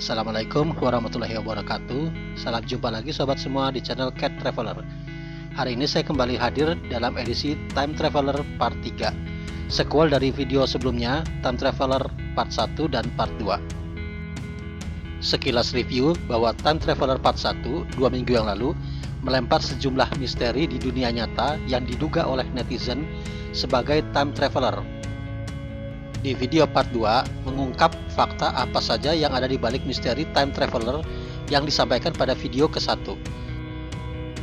Assalamualaikum warahmatullahi wabarakatuh. Salam jumpa lagi sobat semua di channel Cat Traveler. Hari ini saya kembali hadir dalam edisi Time Traveler Part 3, sequel dari video sebelumnya Time Traveler Part 1 dan Part 2. Sekilas review bahwa Time Traveler Part 1 2 minggu yang lalu melempar sejumlah misteri di dunia nyata yang diduga oleh netizen sebagai time traveler. Di video part 2 mengungkap fakta apa saja yang ada di balik misteri time traveler yang disampaikan pada video ke-1.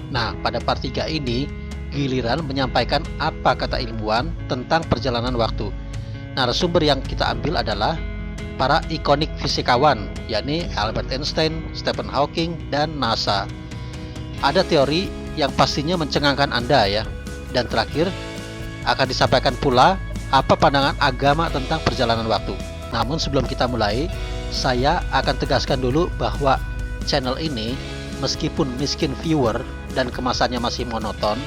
Nah, pada part 3 ini giliran menyampaikan apa kata ilmuwan tentang perjalanan waktu. Narasumber yang kita ambil adalah para ikonik fisikawan, yakni Albert Einstein, Stephen Hawking, dan NASA. Ada teori yang pastinya mencengangkan Anda ya. Dan terakhir akan disampaikan pula apa pandangan agama tentang perjalanan waktu. Namun sebelum kita mulai, saya akan tegaskan dulu bahwa channel ini meskipun miskin viewer dan kemasannya masih monoton,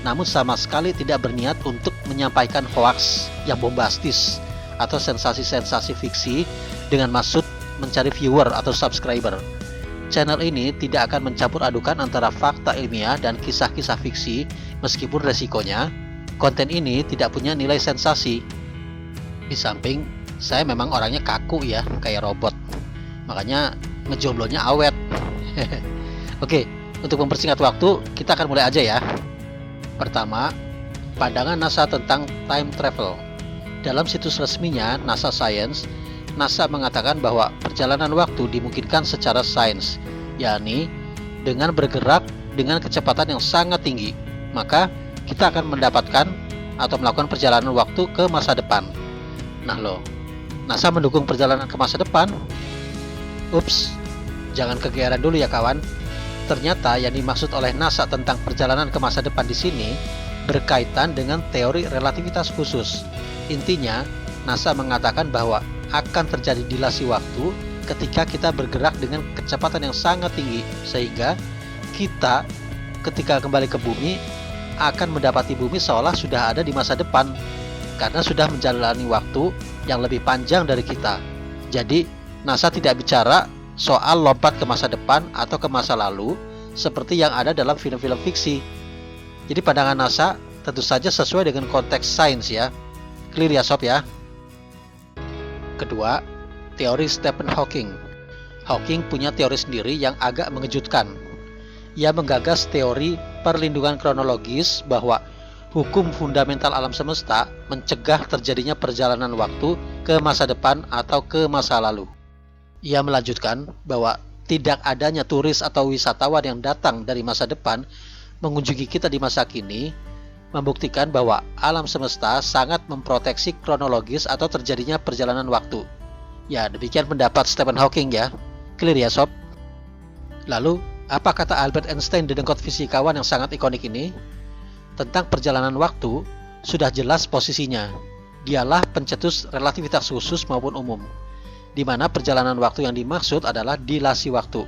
namun sama sekali tidak berniat untuk menyampaikan hoaks yang bombastis atau sensasi-sensasi fiksi dengan maksud mencari viewer atau subscriber. Channel ini tidak akan mencampur adukan antara fakta ilmiah dan kisah-kisah fiksi, meskipun resikonya konten ini tidak punya nilai sensasi. Di samping saya memang orangnya kaku ya, kayak robot. Makanya ngejomblonya awet. Oke, untuk mempersingkat waktu, kita akan mulai aja ya. Pertama, pandangan NASA tentang time travel. Dalam situs resminya NASA Science, NASA mengatakan bahwa perjalanan waktu dimungkinkan secara sains, yakni dengan bergerak dengan kecepatan yang sangat tinggi. Maka kita akan mendapatkan atau melakukan perjalanan waktu ke masa depan. Nah loh, NASA mendukung perjalanan ke masa depan? Ups, jangan kegeeran dulu ya kawan. Ternyata yang dimaksud oleh NASA tentang perjalanan ke masa depan di sini berkaitan dengan teori relativitas khusus. Intinya, NASA mengatakan bahwa akan terjadi dilasi waktu ketika kita bergerak dengan kecepatan yang sangat tinggi, sehingga kita ketika kembali ke bumi akan mendapati bumi seolah sudah ada di masa depan karena sudah menjalani waktu yang lebih panjang dari kita. Jadi NASA tidak bicara soal lompat ke masa depan atau ke masa lalu seperti yang ada dalam film-film fiksi. Jadi pandangan NASA tentu saja sesuai dengan konteks sains ya. Clear ya sob ya. Kedua, teori Stephen Hawking. Hawking punya teori sendiri yang agak mengejutkan. Ia menggagas teori perlindungan kronologis bahwa hukum fundamental alam semesta mencegah terjadinya perjalanan waktu ke masa depan atau ke masa lalu. Ia melanjutkan bahwa tidak adanya turis atau wisatawan yang datang dari masa depan mengunjungi kita di masa kini membuktikan bahwa alam semesta sangat memproteksi kronologis atau terjadinya perjalanan waktu. Ya, demikian pendapat Stephen Hawking ya. Clear ya sob? Lalu, apa kata Albert Einstein, dedengkot fisikawan yang sangat ikonik ini? Tentang perjalanan waktu, sudah jelas posisinya. Dialah pencetus relativitas khusus maupun umum, di mana perjalanan waktu yang dimaksud adalah dilasi waktu.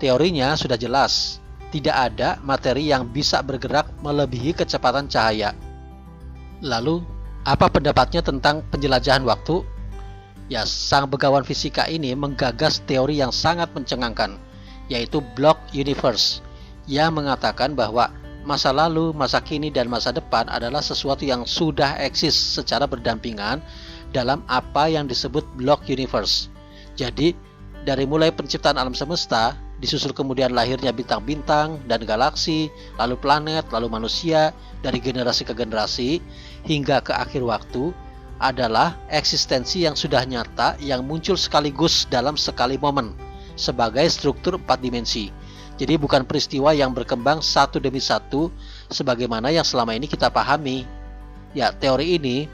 Teorinya sudah jelas, tidak ada materi yang bisa bergerak melebihi kecepatan cahaya. Lalu, apa pendapatnya tentang penjelajahan waktu? Ya, sang begawan fisika ini menggagas teori yang sangat mencengangkan, yaitu block universe, yang mengatakan bahwa masa lalu, masa kini, dan masa depan adalah sesuatu yang sudah eksis secara berdampingan dalam apa yang disebut block universe. Jadi, dari mulai penciptaan alam semesta, disusul kemudian lahirnya bintang-bintang dan galaksi, lalu planet, lalu manusia, dari generasi ke generasi, hingga ke akhir waktu, adalah eksistensi yang sudah nyata yang muncul sekaligus dalam sekali momen, sebagai struktur 4 dimensi. Jadi bukan peristiwa yang berkembang satu demi satu sebagaimana yang selama ini kita pahami. Ya, teori ini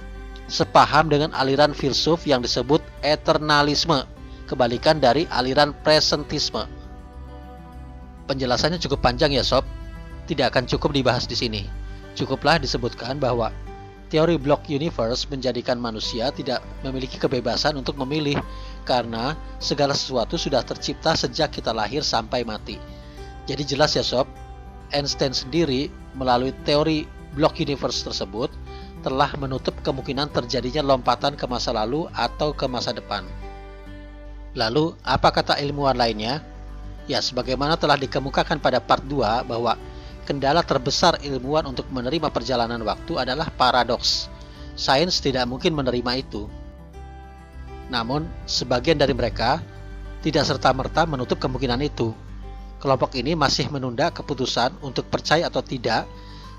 sepaham dengan aliran filsuf yang disebut eternalisme, kebalikan dari aliran presentisme. Penjelasannya cukup panjang ya sob, tidak akan cukup dibahas di sini. Cukuplah disebutkan bahwa teori block universe menjadikan manusia tidak memiliki kebebasan untuk memilih, karena segala sesuatu sudah tercipta sejak kita lahir sampai mati. Jadi jelas ya sob, Einstein sendiri melalui teori block universe tersebut telah menutup kemungkinan terjadinya lompatan ke masa lalu atau ke masa depan. Lalu, apa kata ilmuwan lainnya? Ya, sebagaimana telah dikemukakan pada part 2 bahwa kendala terbesar ilmuwan untuk menerima perjalanan waktu adalah paradoks. Sains tidak mungkin menerima itu. Namun, sebagian dari mereka tidak serta-merta menutup kemungkinan itu. Kelompok ini masih menunda keputusan untuk percaya atau tidak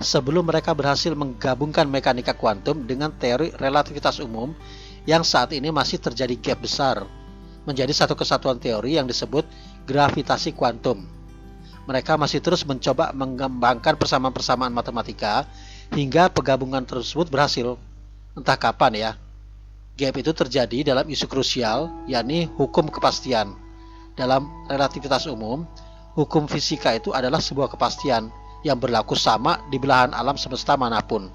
sebelum mereka berhasil menggabungkan mekanika kuantum dengan teori relativitas umum yang saat ini masih terjadi gap besar, menjadi satu kesatuan teori yang disebut gravitasi kuantum. Mereka masih terus mencoba mengembangkan persamaan-persamaan matematika hingga penggabungan tersebut berhasil. Entah kapan ya. Gap itu terjadi dalam isu krusial, yakni hukum kepastian. Dalam relativitas umum, hukum fisika itu adalah sebuah kepastian yang berlaku sama di belahan alam semesta manapun.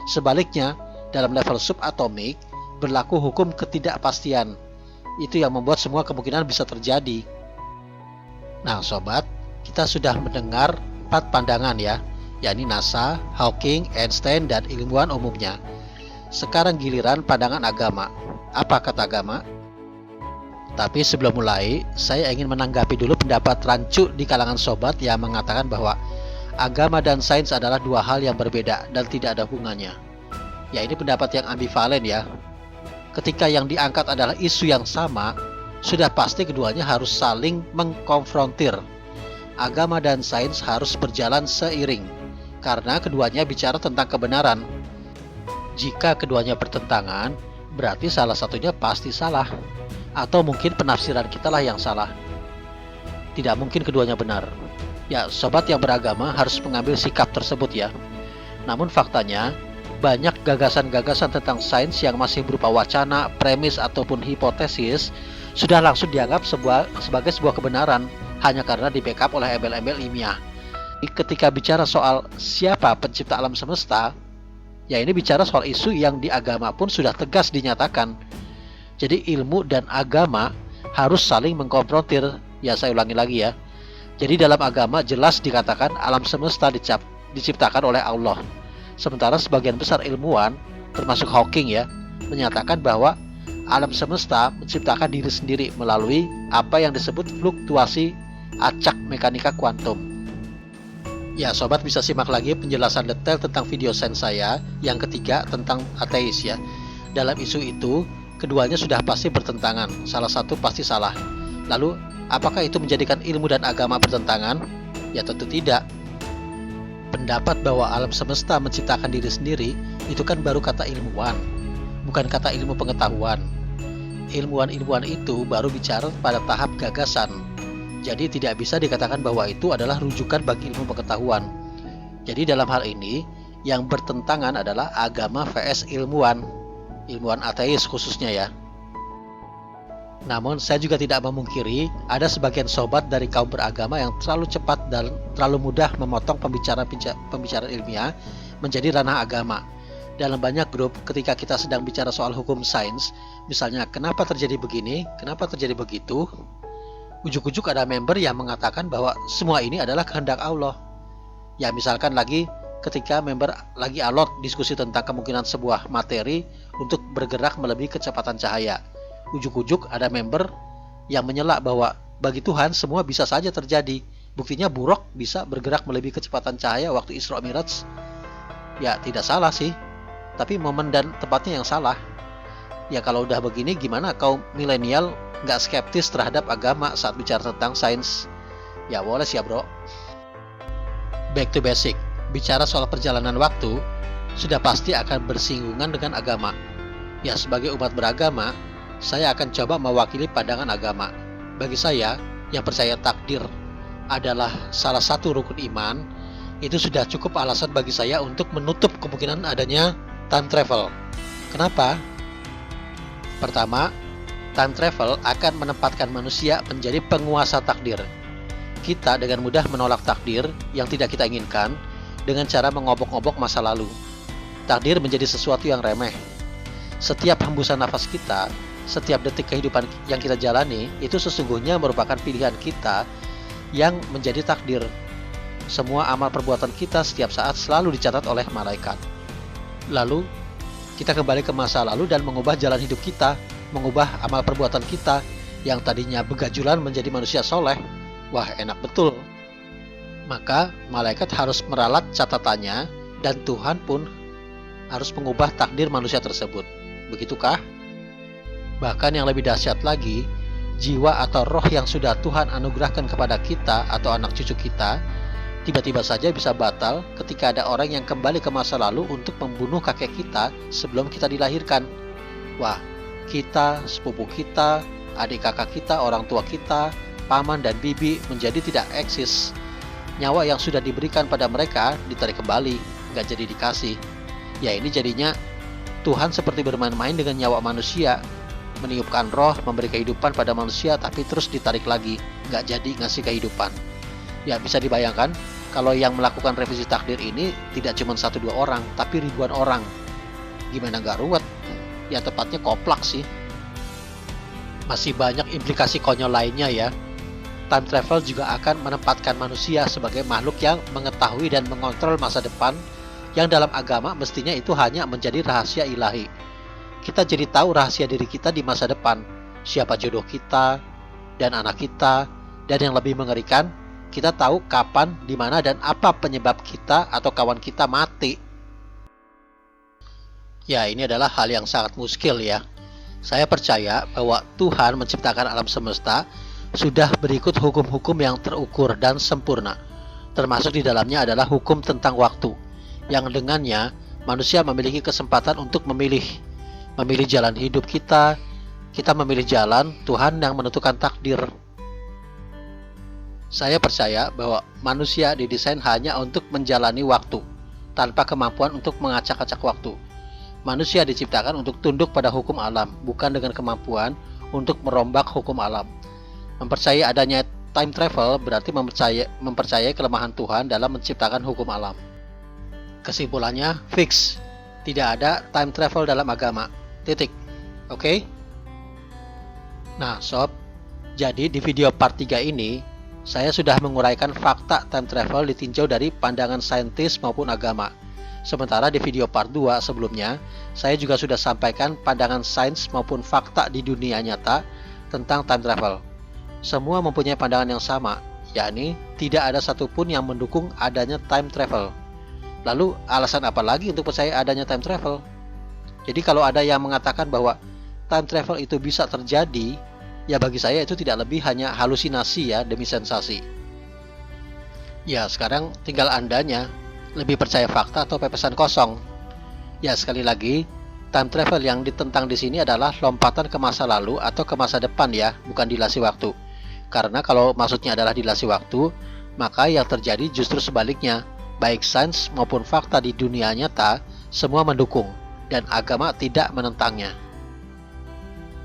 Sebaliknya, dalam level subatomik, berlaku hukum ketidakpastian. Itu yang membuat semua kemungkinan bisa terjadi. Nah sobat, kita sudah mendengar 4 pandangan ya, yakni NASA, Hawking, Einstein, dan ilmuwan umumnya. Sekarang giliran pandangan agama. Apa kata agama? Tapi sebelum mulai, saya ingin menanggapi dulu pendapat rancu di kalangan sobat yang mengatakan bahwa agama dan sains adalah dua hal yang berbeda dan tidak ada hubungannya. Ya, ini pendapat yang ambivalen ya. Ketika yang diangkat adalah isu yang sama, sudah pasti keduanya harus saling mengkonfrontir. Agama dan sains harus berjalan seiring, karena keduanya bicara tentang kebenaran. Jika keduanya bertentangan, berarti salah satunya pasti salah. Atau mungkin penafsiran kita lah yang salah. Tidak mungkin keduanya benar. Ya, sobat yang beragama harus mengambil sikap tersebut ya. Namun faktanya, banyak gagasan-gagasan tentang sains yang masih berupa wacana, premis, ataupun hipotesis sudah langsung dianggap sebagai sebuah kebenaran hanya karena di-backup oleh embel-embel ilmiah. Ketika bicara soal siapa pencipta alam semesta, ya ini bicara soal isu yang di agama pun sudah tegas dinyatakan. Jadi ilmu dan agama harus saling mengkonfrontir. Ya, saya ulangi lagi ya. Jadi dalam agama jelas dikatakan alam semesta diciptakan oleh Allah. Sementara sebagian besar ilmuwan, termasuk Hawking ya, menyatakan bahwa alam semesta menciptakan diri sendiri melalui apa yang disebut fluktuasi acak mekanika kuantum. Ya, sobat bisa simak lagi penjelasan detail tentang video sains saya yang ketiga tentang ateis ya. Dalam isu itu, keduanya sudah pasti bertentangan, salah satu pasti salah. Lalu, apakah itu menjadikan ilmu dan agama bertentangan? Ya tentu tidak. Pendapat bahwa alam semesta menciptakan diri sendiri itu kan baru kata ilmuwan, bukan kata ilmu pengetahuan. Ilmuwan-ilmuwan itu baru bicara pada tahap gagasan. Jadi tidak bisa dikatakan bahwa itu adalah rujukan bagi ilmu pengetahuan. Jadi dalam hal ini, yang bertentangan adalah agama vs ilmuwan ateis khususnya ya. Namun saya juga tidak memungkiri ada sebagian sobat dari kaum beragama yang terlalu cepat dan terlalu mudah memotong pembicaraan ilmiah menjadi ranah agama. Dalam banyak grup ketika kita sedang bicara soal hukum sains, misalnya kenapa terjadi begini, kenapa terjadi begitu, ujuk-ujuk ada member yang mengatakan bahwa semua ini adalah kehendak Allah. Ya misalkan lagi ketika member lagi alot diskusi tentang kemungkinan sebuah materi untuk bergerak melebihi kecepatan cahaya. Ujuk-ujuk ada member yang menyela bahwa bagi Tuhan semua bisa saja terjadi. Buktinya buruk bisa bergerak melebihi kecepatan cahaya waktu Isra Miraj. Ya tidak salah sih, tapi momen dan tempatnya yang salah. Ya kalau udah begini gimana kaum milenial nggak skeptis terhadap agama saat bicara tentang sains? Ya boleh sih ya bro. Back to basic, bicara soal perjalanan waktu sudah pasti akan bersinggungan dengan agama. Ya sebagai umat beragama, saya akan coba mewakili pandangan agama. Bagi saya, yang percaya takdir adalah salah satu rukun iman, itu sudah cukup alasan bagi saya untuk menutup kemungkinan adanya time travel. Kenapa? Pertama, time travel akan menempatkan manusia menjadi penguasa takdir. Kita dengan mudah menolak takdir yang tidak kita inginkan dengan cara mengobok-obok masa lalu. Takdir menjadi sesuatu yang remeh. Setiap hembusan nafas kita, setiap detik kehidupan yang kita jalani itu sesungguhnya merupakan pilihan kita yang menjadi takdir. Semua amal perbuatan kita setiap saat selalu dicatat oleh malaikat. Lalu kita kembali ke masa lalu dan mengubah jalan hidup kita, mengubah amal perbuatan kita yang tadinya begajulan menjadi manusia soleh. Wah, enak betul. Maka malaikat harus meralat catatannya dan Tuhan pun harus mengubah takdir manusia tersebut. Begitukah? Bahkan yang lebih dahsyat lagi, jiwa atau roh yang sudah Tuhan anugerahkan kepada kita atau anak cucu kita tiba-tiba saja bisa batal ketika ada orang yang kembali ke masa lalu untuk membunuh kakek kita sebelum kita dilahirkan. Wah, kita, sepupu kita, adik kakak kita, orang tua kita, paman dan bibi menjadi tidak eksis. Nyawa yang sudah diberikan pada mereka ditarik kembali, nggak jadi dikasih. Ya, ini jadinya Tuhan seperti bermain-main dengan nyawa manusia, meniupkan roh, memberi kehidupan pada manusia, tapi terus ditarik lagi, nggak jadi ngasih kehidupan. Ya, bisa dibayangkan kalau yang melakukan revisi takdir ini tidak cuma 1-2 orang, tapi ribuan orang. Gimana nggak ruwet? Ya, tepatnya koplak sih. Masih banyak implikasi konyol lainnya ya. Time travel juga akan menempatkan manusia sebagai makhluk yang mengetahui dan mengontrol masa depan, yang dalam agama mestinya itu hanya menjadi rahasia ilahi. Kita jadi tahu rahasia diri kita di masa depan, siapa jodoh kita dan anak kita, dan yang lebih mengerikan, kita tahu kapan, di mana, dan apa penyebab kita atau kawan kita mati. Ya, ini adalah hal yang sangat muskil ya. Saya percaya bahwa Tuhan menciptakan alam semesta sudah berikut hukum-hukum yang terukur dan sempurna. Termasuk di dalamnya adalah hukum tentang waktu, yang dengannya manusia memiliki kesempatan untuk memilih jalan hidup kita memilih jalan, Tuhan yang menentukan takdir. Saya percaya bahwa manusia didesain hanya untuk menjalani waktu, tanpa kemampuan untuk mengacak-acak waktu. Manusia diciptakan untuk tunduk pada hukum alam, bukan dengan kemampuan untuk merombak hukum alam. Mempercayai adanya time travel berarti mempercayai kelemahan Tuhan dalam menciptakan hukum alam. Kesimpulannya, fix. Tidak ada time travel dalam agama. Titik. Oke? Nah, sob, jadi di video part 3 ini, saya sudah menguraikan fakta time travel ditinjau dari pandangan saintis maupun agama. Sementara di video part 2 sebelumnya, saya juga sudah sampaikan pandangan sains maupun fakta di dunia nyata tentang time travel. Semua mempunyai pandangan yang sama, yakni tidak ada satupun yang mendukung adanya time travel. Lalu alasan apa lagi untuk percaya adanya time travel? Jadi kalau ada yang mengatakan bahwa time travel itu bisa terjadi, ya bagi saya itu tidak lebih hanya halusinasi ya demi sensasi. Ya, sekarang tinggal Andanya lebih percaya fakta atau pepesan kosong. Ya, sekali lagi, time travel yang ditentang di sini adalah lompatan ke masa lalu atau ke masa depan ya, bukan dilasi waktu. Karena kalau maksudnya adalah dilasi waktu, maka yang terjadi justru sebaliknya. Baik sains maupun fakta di dunia nyata, semua mendukung, dan agama tidak menentangnya.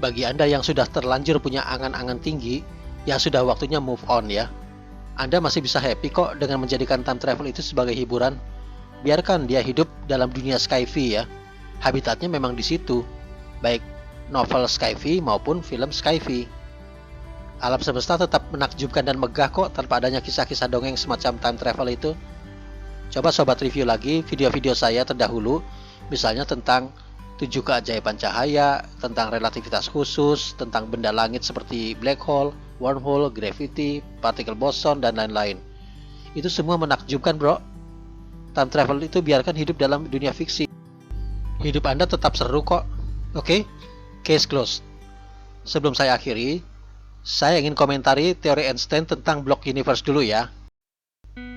Bagi Anda yang sudah terlanjur punya angan-angan tinggi, ya sudah waktunya move on ya. Anda masih bisa happy kok dengan menjadikan time travel itu sebagai hiburan. Biarkan dia hidup dalam dunia sci-fi ya. Habitatnya memang di situ, baik novel sci-fi maupun film sci-fi. Alam semesta tetap menakjubkan dan megah kok tanpa adanya kisah-kisah dongeng semacam time travel itu. Coba sobat review lagi video-video saya terdahulu, misalnya tentang 7 keajaiban cahaya, tentang relativitas khusus, tentang benda langit seperti black hole, wormhole, gravity, particle boson, dan lain-lain. Itu semua menakjubkan bro. Time travel itu biarkan hidup dalam dunia fiksi. Hidup Anda tetap seru kok. Oke? Case closed. Sebelum saya akhiri, saya ingin komentari teori Einstein tentang block universe dulu ya.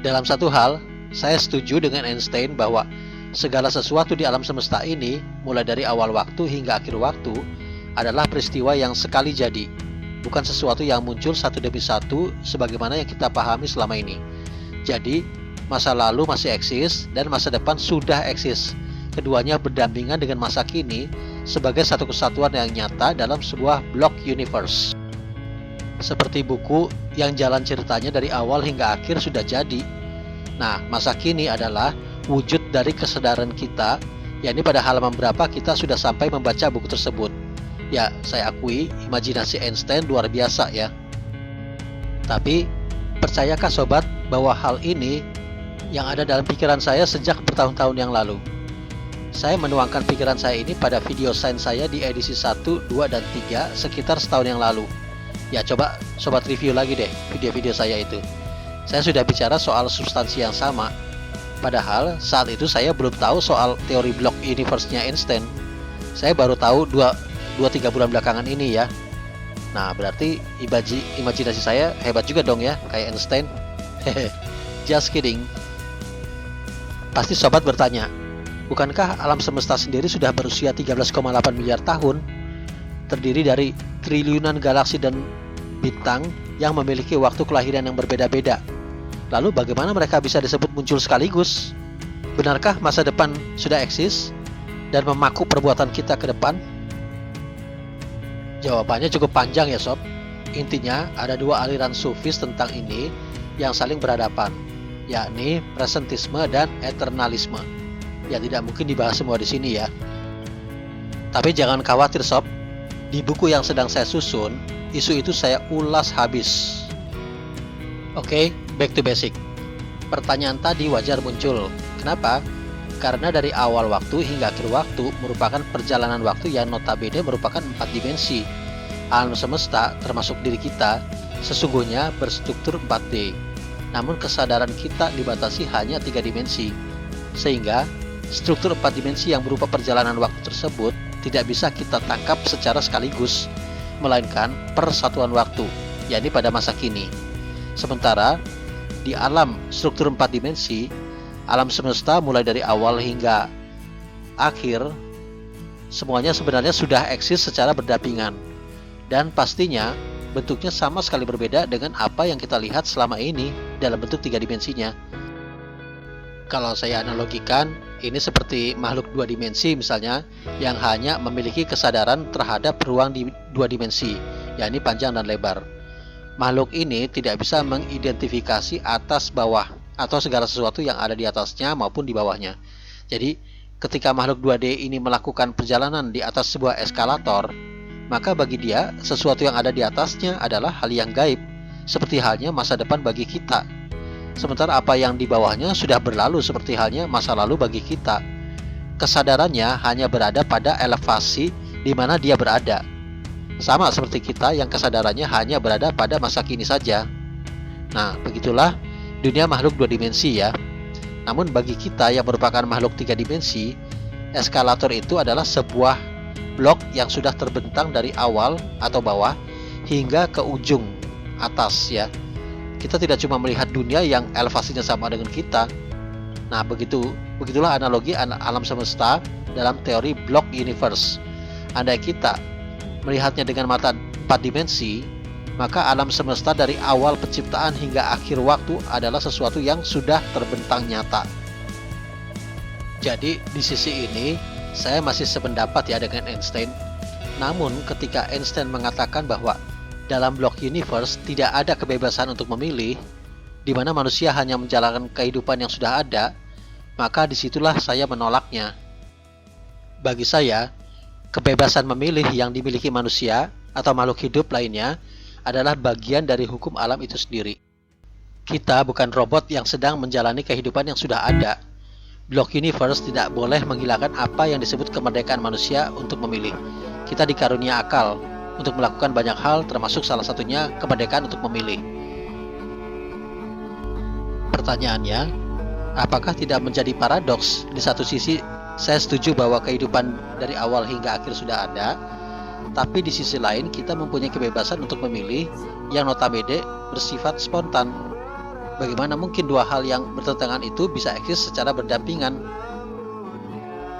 Dalam satu hal, saya setuju dengan Einstein bahwa segala sesuatu di alam semesta ini, mulai dari awal waktu hingga akhir waktu, adalah peristiwa yang sekali jadi, bukan sesuatu yang muncul satu demi satu sebagaimana yang kita pahami selama ini. Jadi, masa lalu masih eksis dan masa depan sudah eksis. Keduanya berdampingan dengan masa kini sebagai satu kesatuan yang nyata dalam sebuah block universe. Seperti buku yang jalan ceritanya dari awal hingga akhir sudah jadi. Nah, masa kini adalah wujud dari kesadaran kita, yakni pada halaman berapa kita sudah sampai membaca buku tersebut. Ya, saya akui imajinasi Einstein luar biasa ya. Tapi, percayakah sobat bahwa hal ini yang ada dalam pikiran saya sejak bertahun-tahun yang lalu? Saya menuangkan pikiran saya ini pada video sains saya di edisi 1, 2, dan 3 sekitar setahun yang lalu. Ya coba sobat review lagi deh video-video saya itu. Saya sudah bicara soal substansi yang sama. Padahal saat itu saya belum tahu soal teori block universe-nya Einstein. Saya baru tahu 2-3 bulan belakangan ini ya. Nah berarti imajinasi saya hebat juga dong ya, kayak Einstein. Hehe, just kidding. Pasti sobat bertanya, bukankah alam semesta sendiri sudah berusia 13,8 miliar tahun? Terdiri dari triliunan galaksi dan bintang yang memiliki waktu kelahiran yang berbeda-beda. Lalu bagaimana mereka bisa disebut muncul sekaligus? Benarkah masa depan sudah eksis dan memaku perbuatan kita ke depan? Jawabannya cukup panjang ya sob. Intinya ada dua aliran sufis tentang ini yang saling berhadapan, yakni presentisme dan eternalisme. Ya tidak mungkin dibahas semua di sini ya. Tapi jangan khawatir sob. Di buku yang sedang saya susun, isu itu saya ulas habis. Oke, back to basic. Pertanyaan tadi wajar muncul. Kenapa? Karena dari awal waktu hingga akhir waktu merupakan perjalanan waktu yang notabene merupakan 4 dimensi. Alam semesta, termasuk diri kita, sesungguhnya berstruktur 4D. Namun kesadaran kita dibatasi hanya 3 dimensi. Sehingga, struktur 4 dimensi yang berupa perjalanan waktu tersebut tidak bisa kita tangkap secara sekaligus, melainkan per satuan waktu, yakni pada masa kini. Sementara di alam struktur 4 dimensi, alam semesta mulai dari awal hingga akhir, semuanya sebenarnya sudah eksis secara berdampingan, dan pastinya bentuknya sama sekali berbeda dengan apa yang kita lihat selama ini dalam bentuk 3 dimensinya. Kalau saya analogikan, ini seperti makhluk 2 dimensi misalnya, yang hanya memiliki kesadaran terhadap ruang di 2 dimensi, yakni panjang dan lebar. Makhluk ini tidak bisa mengidentifikasi atas bawah atau segala sesuatu yang ada di atasnya maupun di bawahnya. Jadi, ketika makhluk 2D ini melakukan perjalanan di atas sebuah eskalator, maka bagi dia sesuatu yang ada di atasnya adalah hal yang gaib, seperti halnya masa depan bagi kita. Sementara apa yang di bawahnya sudah berlalu seperti halnya masa lalu bagi kita. Kesadarannya hanya berada pada elevasi di mana dia berada. Sama seperti kita yang kesadarannya hanya berada pada masa kini saja. Nah, begitulah dunia makhluk 2 dimensi ya. Namun bagi kita yang merupakan makhluk 3 dimensi, eskalator itu adalah sebuah blok yang sudah terbentang dari awal atau bawah hingga ke ujung atas ya. Kita tidak cuma melihat dunia yang elevasinya sama dengan kita. Nah, begitulah analogi alam semesta dalam teori block universe. Andai kita melihatnya dengan mata 4 dimensi, maka alam semesta dari awal penciptaan hingga akhir waktu adalah sesuatu yang sudah terbentang nyata. Jadi, di sisi ini, saya masih sependapat ya dengan Einstein. Namun, ketika Einstein mengatakan bahwa dalam block universe tidak ada kebebasan untuk memilih, di mana manusia hanya menjalankan kehidupan yang sudah ada, maka disitulah saya menolaknya. Bagi saya, kebebasan memilih yang dimiliki manusia atau makhluk hidup lainnya adalah bagian dari hukum alam itu sendiri. Kita bukan robot yang sedang menjalani kehidupan yang sudah ada. Block universe tidak boleh menghilangkan apa yang disebut kemerdekaan manusia untuk memilih. Kita dikarunia akal untuk melakukan banyak hal, termasuk salah satunya kemerdekaan untuk memilih. Pertanyaannya, apakah tidak menjadi paradoks? Di satu sisi, saya setuju bahwa kehidupan dari awal hingga akhir sudah ada, tapi di sisi lain kita mempunyai kebebasan untuk memilih yang notabene bersifat spontan. Bagaimana mungkin dua hal yang bertentangan itu bisa eksis secara berdampingan?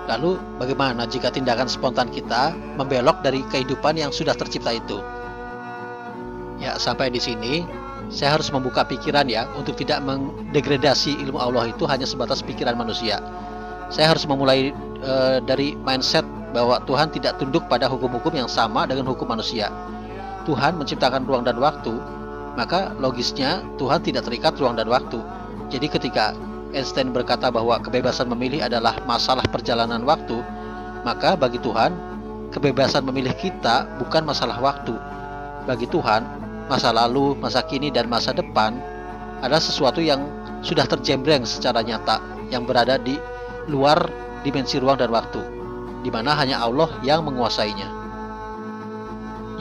Lalu, bagaimana jika tindakan spontan kita membelok dari kehidupan yang sudah tercipta itu? Ya, sampai di sini, saya harus membuka pikiran ya, untuk tidak mendegradasi ilmu Allah itu hanya sebatas pikiran manusia. Saya harus memulai dari mindset bahwa Tuhan tidak tunduk pada hukum-hukum yang sama dengan hukum manusia. Tuhan menciptakan ruang dan waktu, maka logisnya Tuhan tidak terikat ruang dan waktu. Jadi ketika Einstein berkata bahwa kebebasan memilih adalah masalah perjalanan waktu, maka bagi Tuhan, kebebasan memilih kita bukan masalah waktu. Bagi Tuhan, masa lalu, masa kini, dan masa depan adalah sesuatu yang sudah terjembreng secara nyata, yang berada di luar dimensi ruang dan waktu, di mana hanya Allah yang menguasainya.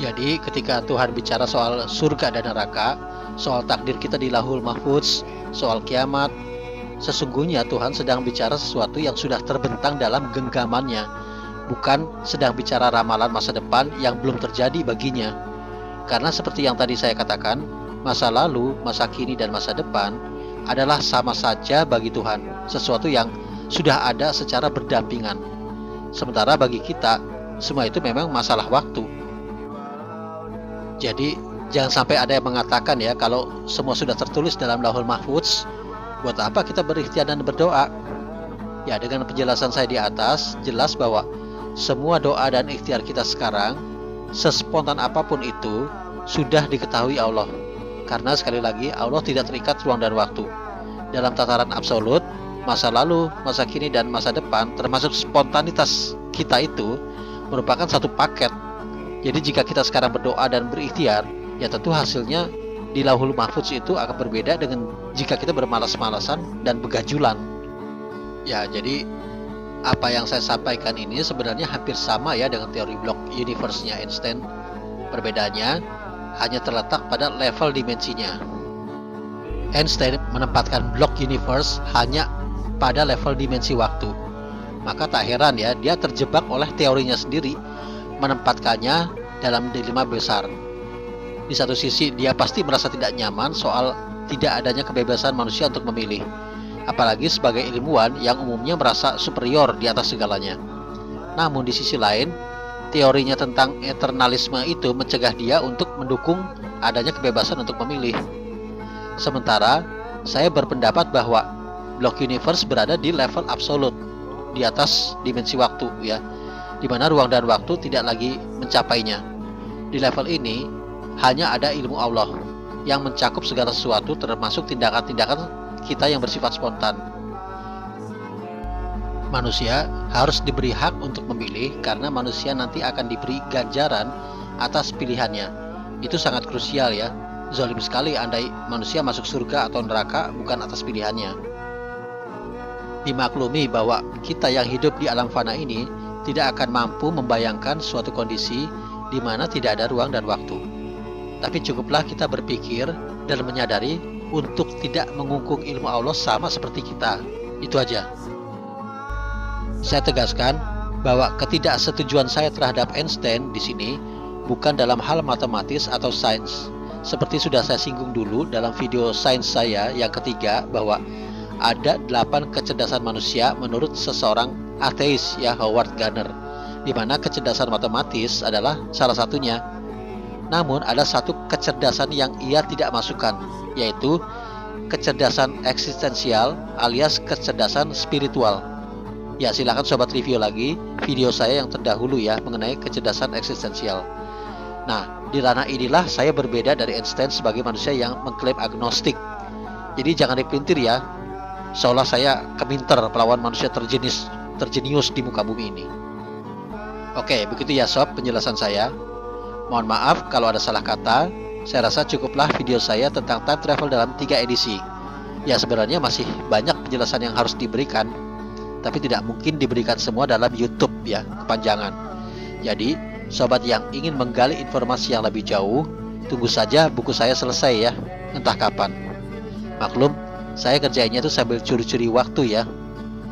Jadi ketika Tuhan bicara soal surga dan neraka, soal takdir kita di Lauhul Mahfudz, soal kiamat, sesungguhnya Tuhan sedang bicara sesuatu yang sudah terbentang dalam genggamannya, bukan sedang bicara ramalan masa depan yang belum terjadi baginya. Karena seperti yang tadi saya katakan, masa lalu, masa kini, dan masa depan adalah sama saja bagi Tuhan, sesuatu yang sudah ada secara berdampingan. Sementara bagi kita, semua itu memang masalah waktu. Jadi jangan sampai ada yang mengatakan ya, kalau semua sudah tertulis dalam Lauhul Mahfudz, buat apa kita berikhtiar dan berdoa? Ya, dengan penjelasan saya di atas, jelas bahwa semua doa dan ikhtiar kita sekarang, sespontan apapun itu, sudah diketahui Allah. Karena sekali lagi, Allah tidak terikat ruang dan waktu. Dalam tataran absolut, masa lalu, masa kini, dan masa depan, termasuk spontanitas kita itu, merupakan satu paket. Jadi jika kita sekarang berdoa dan berikhtiar, ya tentu hasilnya di Lauhul Mahfudz itu akan berbeda dengan jika kita bermalas-malasan dan begajulan. Ya, jadi apa yang saya sampaikan ini sebenarnya hampir sama ya dengan teori block universe-nya Einstein. Perbedaannya hanya terletak pada level dimensinya. Einstein menempatkan block universe hanya pada level dimensi waktu. Maka tak heran ya, dia terjebak oleh teorinya sendiri, menempatkannya dalam dilema besar. Di satu sisi dia pasti merasa tidak nyaman soal tidak adanya kebebasan manusia untuk memilih, apalagi sebagai ilmuwan yang umumnya merasa superior di atas segalanya. Namun di sisi lain, teorinya tentang eternalisme itu mencegah dia untuk mendukung adanya kebebasan untuk memilih. Sementara saya berpendapat bahwa block universe berada di level absolut, di atas dimensi waktu ya, di mana ruang dan waktu tidak lagi mencapainya. Di level ini hanya ada ilmu Allah yang mencakup segala sesuatu, termasuk tindakan-tindakan kita yang bersifat spontan. Manusia harus diberi hak untuk memilih karena manusia nanti akan diberi ganjaran atas pilihannya. Itu sangat krusial ya. Zalim sekali andai manusia masuk surga atau neraka bukan atas pilihannya. Dimaklumi bahwa kita yang hidup di alam fana ini tidak akan mampu membayangkan suatu kondisi di mana tidak ada ruang dan waktu. Tapi cukuplah kita berpikir dan menyadari untuk tidak mengungkung ilmu Allah sama seperti kita. Itu aja. Saya tegaskan bahwa ketidaksetujuan saya terhadap Einstein di sini bukan dalam hal matematis atau sains. Seperti sudah saya singgung dulu dalam video sains saya yang ketiga, bahwa ada 8 kecerdasan manusia menurut seseorang ateis ya, Howard Gardner, di mana kecerdasan matematis adalah salah satunya. Namun ada satu kecerdasan yang ia tidak masukkan, yaitu kecerdasan eksistensial alias kecerdasan spiritual. Ya, silakan sobat review lagi video saya yang terdahulu ya mengenai kecerdasan eksistensial. Nah, di ranah inilah saya berbeda dari Einstein sebagai manusia yang mengklaim agnostik. Jadi jangan dipelintir ya, seolah saya keminter melawan manusia terjenius di muka bumi ini. Oke, begitu ya sob penjelasan saya. Mohon maaf kalau ada salah kata. Saya rasa cukuplah video saya tentang time travel dalam 3 edisi. Ya, sebenarnya masih banyak penjelasan yang harus diberikan, tapi tidak mungkin diberikan semua dalam YouTube ya, kepanjangan. Jadi, sobat yang ingin menggali informasi yang lebih jauh, tunggu saja buku saya selesai ya, entah kapan. Maklum, saya kerjainnya tuh sambil curi-curi waktu ya.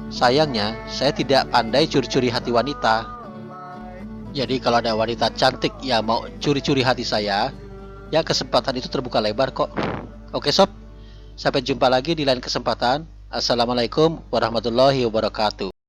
Sayangnya, saya tidak pandai curi-curi hati wanita. Jadi kalau ada wanita cantik yang mau curi-curi hati saya, ya kesempatan itu terbuka lebar kok. Oke sob, sampai jumpa lagi di lain kesempatan. Assalamualaikum warahmatullahi wabarakatuh.